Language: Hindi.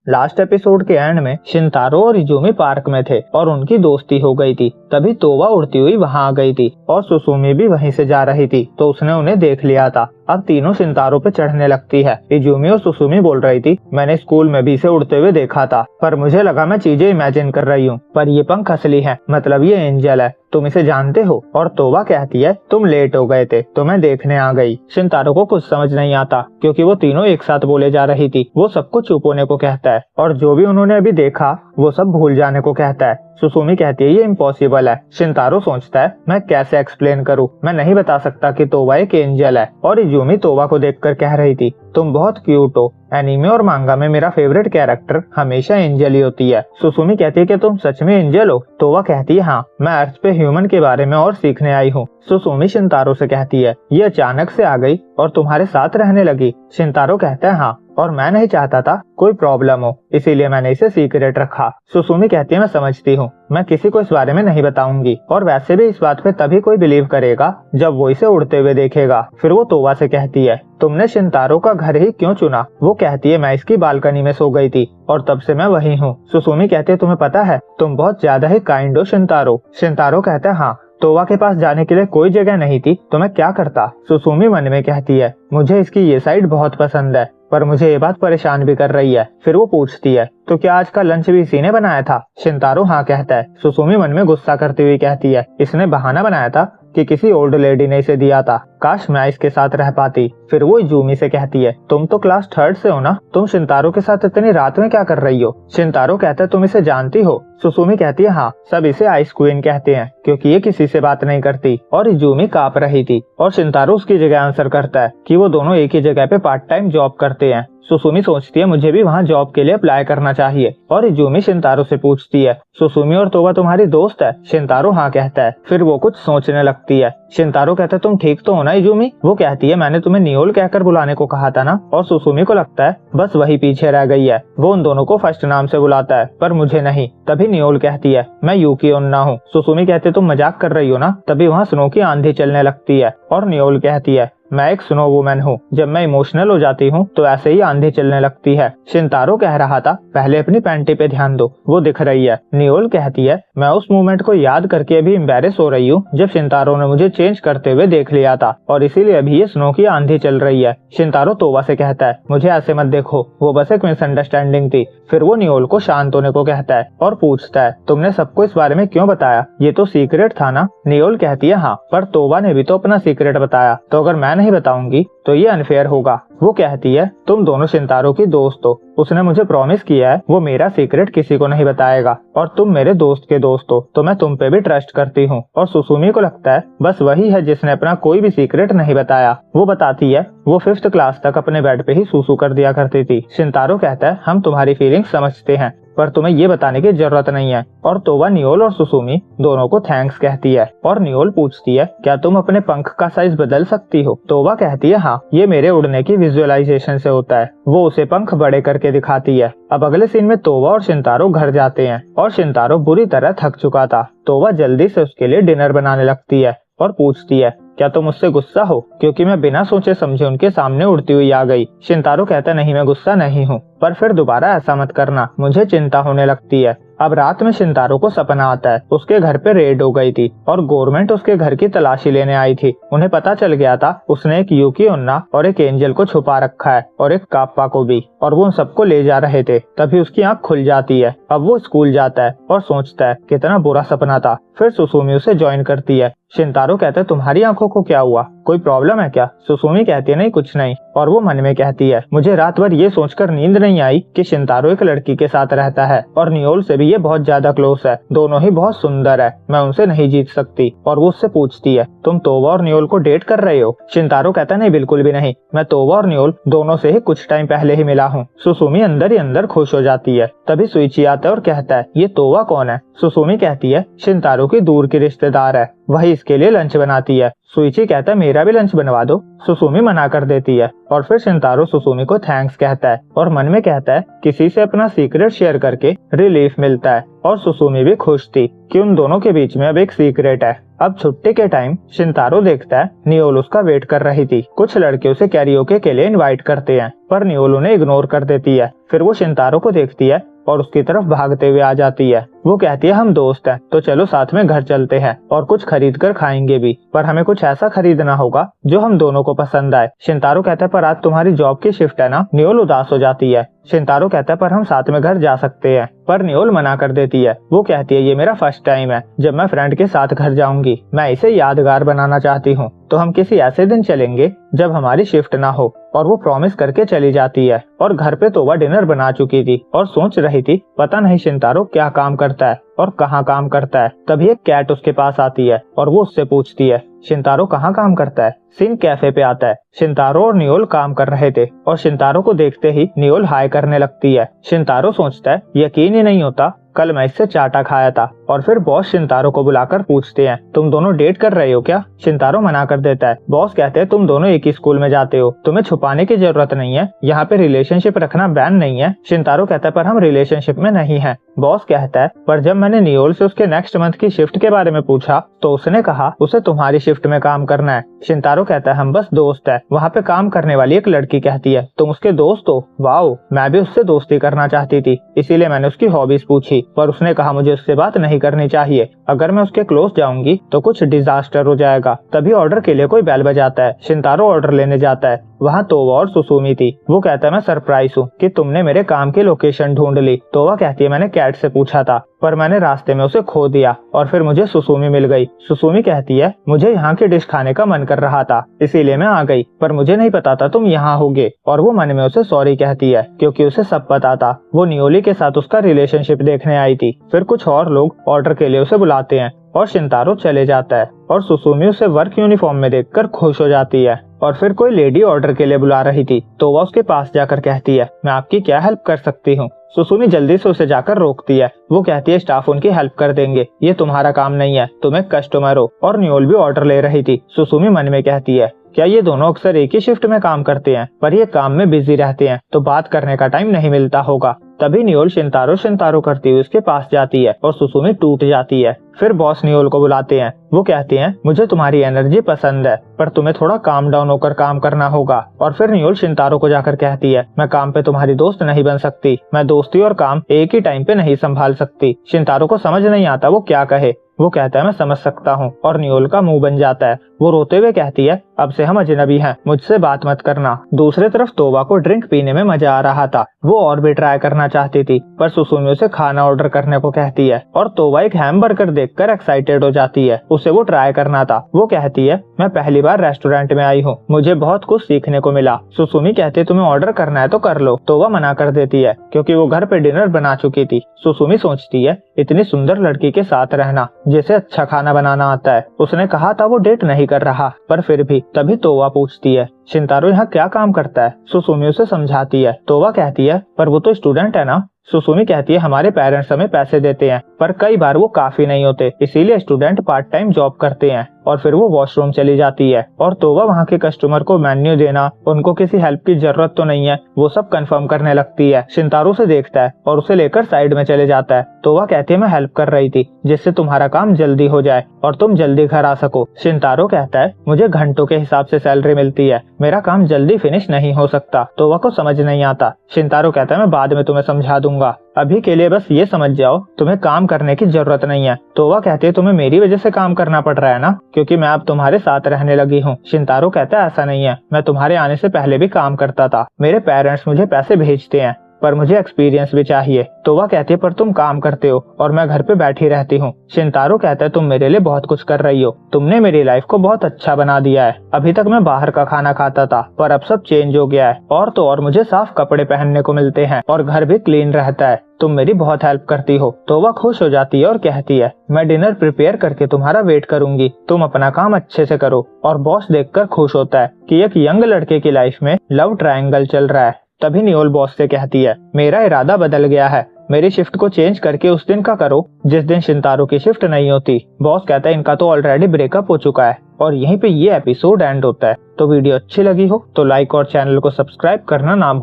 लास्ट एपिसोड के एंड में शिनतारो और इजुमी पार्क में थे और उनकी दोस्ती हो गई थी। तभी तोवा उड़ती हुई वहां आ गई थी और सुसुमी भी वहीं से जा रही थी तो उसने उन्हें देख लिया था। अब तीनों शिनतारो पे चढ़ने लगती है। इजुमी और सुसुमी बोल रही थी, मैंने स्कूल में भी इसे उड़ते हुए देखा था पर मुझे लगा मैं चीजें इमेजिन कर रही हूँ, पर ये पंख असली है, मतलब ये एंजल है, तुम इसे जानते हो। और तोवा कहती है, तुम लेट हो गए थे तो मैं देखने आ गई। शिनतारो को कुछ समझ नहीं आता क्योंकि वो तीनों एक साथ बोले जा रही थी। वो सबको चुप होने को कहता है और जो भी उन्होंने अभी देखा वो सब भूल जाने को कहता है। सुसुमी कहती है ये इम्पॉसिबल है। शिनतारो सोचता है मैं कैसे एक्सप्लेन करूँ, मैं नहीं बता सकता कि तोवा एक एंजल है। और इजुमी तोवा को देखकर कह रही थी, तुम बहुत क्यूट हो, एनीमे और मांगा में मेरा फेवरेट कैरेक्टर हमेशा एंजल ही होती है। सुसुमी कहती है कि तुम सच में एंजल हो। तोवा कहती है हाँ, मैं अर्थ पे ह्यूमन के बारे में और सीखने आई हूँ। सुसुमी शिनतारो से कहती है ये अचानक से आ गई और तुम्हारे साथ रहने लगी। शिनतारो कहता है हाँ, और मैं नहीं चाहता था कोई प्रॉब्लम हो, इसीलिए मैंने इसे सीक्रेट रखा। सुसुमी कहती है मैं समझती हूँ, मैं किसी को इस बारे में नहीं बताऊंगी, और वैसे भी इस बात पे तभी कोई बिलीव करेगा जब वो इसे उड़ते हुए देखेगा। फिर वो तोवा से कहती है तुमने शिनतारो का घर ही क्यों चुना। वो कहती है मैं इसकी बालकनी में सो गई थी और तब से मैं वही हूँ। सुसुमी कहती है तुम्हें पता है तुम बहुत ज्यादा ही काइंड हो शिनतारो। शिनतारो कहता है हाँ, तोवा के पास जाने के लिए कोई जगह नहीं थी तो मैं क्या करता। सुसुमी मन में कहती है मुझे इसकी ये साइड बहुत पसंद है पर मुझे ये बात परेशान भी कर रही है। फिर वो पूछती है तो क्या आज का लंच भी इसी ने बनाया था। शिनतारो हाँ कहता है। सुसुमी मन में गुस्सा करती हुई कहती है इसने बहाना बनाया था कि किसी ओल्ड लेडी ने इसे दिया था, काश मैं इसके साथ रह पाती। फिर वो इजुमी से कहती है तुम तो क्लास 3rd से हो ना, तुम शिनतारो के साथ इतनी रात में क्या कर रही हो। शिनतारो कहता है तुम इसे जानती हो। सुसुमी कहती है हाँ, सब इसे आइस क्वीन कहते हैं क्योंकि ये किसी से बात नहीं करती। और इजुमी कांप रही थी और शिनतारो उसकी जगह आंसर करता है कि वो दोनों एक ही जगह पे पार्ट टाइम जॉब करते हैं। सुसुमी सोचती है मुझे भी वहाँ जॉब के लिए अप्लाई करना चाहिए। और इजुमी शिनतारो से पूछती है सुसुमी और तोवा तुम्हारी दोस्त है। शिनतारो हाँ कहता है। फिर वो कुछ सोचने लगती है। शिनतारो कहता है तुम ठीक तो हो ना इजुमी। वो कहती है मैंने तुम्हें नियोल कहकर बुलाने को कहा था ना। और सुसुमी को लगता है बस वही पीछे रह गई है। वो उन दोनों को फर्स्ट नाम से बुलाता है पर मुझे नहीं। तभी नियोल कहती है मैं यूकी ओन्ना हूँ। सुसुमी कहते तुम मजाक कर रही हो ना। तभी वहाँ स्नो की आंधी चलने लगती है और नियोल कहती है मैं एक स्नो वुमन हूँ, जब मैं इमोशनल हो जाती हूँ तो ऐसे ही आंधी चलने लगती है। शिनतारो कह रहा था पहले अपनी पैंटी पे ध्यान दो, वो दिख रही है। नियोल कहती है मैं उस मोमेंट को याद करके अभी एम्बैरेस हो रही हूँ जब शिनतारो ने मुझे चेंज करते हुए देख लिया था और इसीलिए अभी ये स्नो की आंधी चल रही है। शिनतारो तोवा से कहता है मुझे ऐसे मत देखो, वो बस एक मिसअंडरस्टैंडिंग थी। फिर वो नियोल को शांत होने को कहता है और पूछता है तुमने सबको इस बारे में क्यों बताया, ये तो सीक्रेट था ना। नियोल कहती है हाँ, पर तोवा ने भी तो अपना सीक्रेट बताया, तो अगर मैं नहीं बताऊंगी तो ये अनफेयर होगा। वो कहती है तुम दोनों शिनतारो की दोस्त हो, उसने मुझे प्रॉमिस किया है वो मेरा सीक्रेट किसी को नहीं बताएगा, और तुम मेरे दोस्त के दोस्त हो तो मैं तुम पे भी ट्रस्ट करती हूँ। और सुसुमी को लगता है बस वही है जिसने अपना कोई भी सीक्रेट नहीं बताया। वो बताती है वो 5th क्लास तक अपने बेड पे ही सूसू कर दिया करती थी। शिनतारो कहता है हम तुम्हारी फीलिंग्स समझते हैं पर तुम्हें ये बताने की जरूरत नहीं है। और तोवा नियोल और सुसुमी दोनों को थैंक्स कहती है। और नियोल पूछती है क्या तुम अपने पंख का साइज बदल सकती हो। तोवा कहती है हाँ, ये मेरे उड़ने की विजुअलाइजेशन से होता है। वो उसे पंख बड़े करके दिखाती है। अब अगले सीन में तोवा और शिनतारो घर जाते हैं और शिनतारो बुरी तरह थक चुका था। तोवा जल्दी से उसके लिए डिनर बनाने लगती है और पूछती है क्या तुम मुझसे गुस्सा हो क्योंकि मैं बिना सोचे समझे उनके सामने उड़ती हुई आ गई। शिनतारो कहता नहीं मैं गुस्सा नहीं हूँ, पर फिर दोबारा ऐसा मत करना, मुझे चिंता होने लगती है। अब रात में शिनतारो को सपना आता है उसके घर पे रेड हो गई थी और गवर्नमेंट उसके घर की तलाशी लेने आई थी। उन्हें पता चल गया था उसने एक यूकी ओन्ना और एक एंजल को छुपा रखा है और एक काप्पा को भी, और वो उन सबको ले जा रहे थे। तभी उसकी आंख खुल जाती है। अब वो स्कूल जाता है और सोचता है कितना बुरा सपना था। फिर सुसुमी उसे ज्वाइन करती है। शिनतारो कहता है तुम्हारी आंखों को क्या हुआ, कोई प्रॉब्लम है क्या। सुसुमी कहती है नहीं कुछ नहीं। और वो मन में कहती है मुझे रात भर ये सोचकर नींद नहीं आई कि शिनतारो एक लड़की के साथ रहता है और नियोल से भी ये बहुत ज्यादा क्लोज है, दोनों ही बहुत सुंदर है, मैं उनसे नहीं जीत सकती। और वो उससे पूछती है तुम तोवा और नियोल को डेट कर रहे हो। शिनतारो कहता नहीं बिल्कुल भी नहीं, मैं तोवा और नियोल दोनों से ही कुछ टाइम पहले ही मिला हूँ। सुसुमी अंदर ही अंदर खुश हो जाती है। तभी सुइची आता है और कहता है ये तोवा कौन है। सुसुमी कहती है शिनतारो की दूर की रिश्तेदार है, वही इसके लिए लंच बनाती है। सुइची कहता है मेरा भी लंच बनवा दो। सुसुमी मना कर देती है और फिर शिनतारो सुसुमी को थैंक्स कहता है और मन में कहता है किसी से अपना सीक्रेट शेयर करके रिलीफ मिलता है। और सुसुमी भी खुश थी कि उन दोनों के बीच में अब एक सीक्रेट है। अब छुट्टी के टाइम शिनतारो देखता है नियोल उसका वेट कर रही थी। कुछ लड़के उसे कैरियोके के लिए इनवाइट करते हैं पर नियोल उन्हें इग्नोर कर देती है। फिर वो शिनतारो को देखती है और उसकी तरफ भागते हुए आ जाती है। वो कहती है हम दोस्त हैं तो चलो साथ में घर चलते हैं और कुछ खरीद कर खाएंगे भी, पर हमें कुछ ऐसा खरीदना होगा जो हम दोनों को पसंद आए। शिनतारो कहता है पर आज तुम्हारी जॉब की शिफ्ट है ना। नियोल उदास हो जाती है। शिनतारो कहता है पर हम साथ में घर जा सकते हैं, पर नियोल मना कर देती है। वो कहती है ये मेरा फर्स्ट टाइम है जब मैं फ्रेंड के साथ घर जाऊंगी, मैं इसे यादगार बनाना चाहती हूँ, तो हम किसी ऐसे दिन चलेंगे जब हमारी शिफ्ट ना हो। और वो प्रॉमिस करके चली जाती है। और घर पे तोबा डिनर बना चुकी थी और सोच रही थी पता नहीं शिनतारो क्या काम करता है और कहाँ काम करता है। तभी एक कैट उसके पास आती है और वो उससे पूछती है शिनतारो कहाँ काम करता है। सीन कैफे पे आता है। शिनतारो और नियोल काम कर रहे थे और शिनतारो को देखते ही नियोल हाय करने लगती है। शिनतारो सोचता है यकीन ही नहीं होता कल मैं इससे चाटा खाया था। और फिर बॉस शिनतारो को बुलाकर पूछते हैं तुम दोनों डेट कर रहे हो क्या। शिनतारो मना कर देता है। बॉस कहते हैं तुम दोनों एक ही स्कूल में जाते हो, तुम्हें छुपाने की जरूरत नहीं है, यहाँ पे रिलेशनशिप रखना बैन नहीं है। शिनतारो कहता है पर हम रिलेशनशिप में नहीं है। बॉस कहता है पर जब मैंने नियोल से उसके नेक्स्ट मंथ की शिफ्ट के बारे में पूछा तो उसने कहा उसे तुम्हारी शिफ्ट में काम करना है। शिनतारो कहता है हम बस दोस्त है। वहाँ पे काम करने वाली एक लड़की कहती है तुम उसके दोस्त हो, वाओ मैं भी उससे दोस्ती करना चाहती थी, इसीलिए मैंने उसकी हॉबीज पूछी, पर उसने कहा मुझे उससे बात नहीं करनी चाहिए, अगर मैं उसके क्लोज जाऊंगी तो कुछ डिजास्टर हो जाएगा। तभी ऑर्डर के लिए कोई बेल बजाता है। शिनतारो ऑर्डर लेने जाता है। वहाँ तोवा और सुसुमी थी। वो कहता है मैं सरप्राइज हूँ कि तुमने मेरे काम की लोकेशन ढूंढ ली। तोवा कहती है मैंने कैट से पूछा था पर मैंने रास्ते में उसे खो दिया और फिर मुझे सुसुमी मिल गई। सुसुमी कहती है मुझे यहाँ की डिश खाने का मन कर रहा था इसीलिए मैं आ गई, पर मुझे नहीं पता था तुम यहाँ होगे। और वो मन में उसे सॉरी कहती है क्योंकि उसे सब पता था। वो नियोली के साथ उसका रिलेशनशिप देखने आई थी। फिर कुछ और लोग ऑर्डर के लिए उसे बुलाते हैं और शिनतारो चले जाता है और सुसुमी उसे वर्क यूनिफॉर्म में देखकर खुश हो जाती है। और फिर कोई लेडी ऑर्डर के लिए बुला रही थी तो वह उसके पास जाकर कहती है मैं आपकी क्या हेल्प कर सकती हूँ। सुसुमी जल्दी से उसे जाकर रोकती है। वो कहती है स्टाफ उनकी हेल्प कर देंगे, ये तुम्हारा काम नहीं है, तुम एक कस्टमर हो। और नियोल भी ऑर्डर ले रही थी। सुसुमी मन में कहती है क्या ये दोनों अक्सर एक ही शिफ्ट में काम करते हैं, पर ये काम में बिजी रहते हैं तो बात करने का टाइम नहीं मिलता होगा। तभी नियोल शिनतारो करती हुई उसके पास जाती है और सुसुमी टूट जाती है। फिर बॉस नियोल को बुलाते हैं। वो कहते हैं मुझे तुम्हारी एनर्जी पसंद है पर तुम्हें थोड़ा काम डाउन होकर काम करना होगा। और फिर नियोल शिनतारो को जाकर कहती है मैं काम पे तुम्हारी दोस्त नहीं बन सकती, मैं दोस्ती और काम एक ही टाइम पे नहीं संभाल सकती। शिनतारो को समझ नहीं आता वो क्या कहे। वो कहता है मैं समझ सकता हूँ और नियोल का मुंह बन जाता है। वो रोते हुए कहती है अब से हम अजनबी हैं, मुझसे बात मत करना। दूसरी तरफ तोबा को ड्रिंक पीने में मजा आ रहा था। वो और भी ट्राई करना चाहती थी पर सुसुमी उसे खाना ऑर्डर करने को कहती है और तोबा एक हैमबर्गर देखकर एक्साइटेड हो जाती है। उसे वो ट्राई करना था। वो कहती है मैं पहली बार रेस्टोरेंट में आई हूँ, मुझे बहुत कुछ सीखने को मिला। सुसुमी कहती है तुम्हें ऑर्डर करना है तो कर लो। तोबा मना कर देती है क्योंकि वो घर पे डिनर बना चुकी थी। सुसुमी सोचती है इतनी सुंदर लड़की के साथ रहना जिसे अच्छा खाना बनाना आता है। उसने कहा था वो डेट नहीं कर रहा पर फिर भी। तभी तोवा पूछती है शिनतारो यहाँ क्या काम करता है। सुसुमी उसे समझाती है। तोवा कहती है पर वो तो स्टूडेंट है ना। सुसुमी कहती है हमारे पेरेंट्स हमें पैसे देते हैं पर कई बार वो काफी नहीं होते, इसीलिए स्टूडेंट पार्ट टाइम जॉब करते हैं। और फिर वो वॉशरूम चली जाती है और तोवा वहाँ के कस्टमर को मेन्यू देना, उनको किसी हेल्प की जरूरत तो नहीं है, वो सब कंफर्म करने लगती है। शिनतारो से देखता है और उसे लेकर साइड में चले जाता है। तोवा कहती है मैं हेल्प कर रही थी जिससे तुम्हारा काम जल्दी हो जाए और तुम जल्दी घर आ सको। शिनतारो कहता है मुझे घंटों के हिसाब से सैलरी मिलती है, मेरा काम जल्दी फिनिश नहीं हो सकता। तोवा को समझ नहीं आता। शिनतारो कहता है मैं बाद में तुम्हें समझा दूंगा, अभी के लिए बस ये समझ जाओ तुम्हें काम करने की जरूरत नहीं है। तोवा कहती है तुम्हें मेरी वजह से काम करना पड़ रहा है ना, क्योंकि मैं अब तुम्हारे साथ रहने लगी हूँ। शिनतारो कहता है ऐसा नहीं है, मैं तुम्हारे आने से पहले भी काम करता था, मेरे पेरेंट्स मुझे पैसे भेजते हैं पर मुझे एक्सपीरियंस भी चाहिए। तोवा कहती है पर तुम काम करते हो और मैं घर पे बैठी रहती हूँ। शिनतारो कहता है तुम मेरे लिए बहुत कुछ कर रही हो, तुमने मेरी लाइफ को बहुत अच्छा बना दिया है। अभी तक मैं बाहर का खाना खाता था पर अब सब चेंज हो गया है और तो और मुझे साफ कपड़े पहनने को मिलते हैं और घर भी क्लीन रहता है। तुम मेरी बहुत हेल्प करती हो। तोवा खुश हो जाती है और कहती है मैं डिनर प्रिपेयर करके तुम्हारा वेट करूंगी, तुम अपना काम अच्छे से करो। और बॉस देखकर खुश होता है कि एक यंग लड़के की लाइफ में लव ट्रायंगल चल रहा है। तभी नियोल बॉस से कहती है मेरा इरादा बदल गया है, मेरी शिफ्ट को चेंज करके उस दिन का करो जिस दिन शिनतारो की शिफ्ट नहीं होती। बॉस कहता है इनका तो ऑलरेडी ब्रेकअप हो चुका है। और यहीं पे ये एपिसोड एंड होता है। तो वीडियो अच्छी लगी हो तो लाइक और चैनल को सब्सक्राइब करना ना भूलें।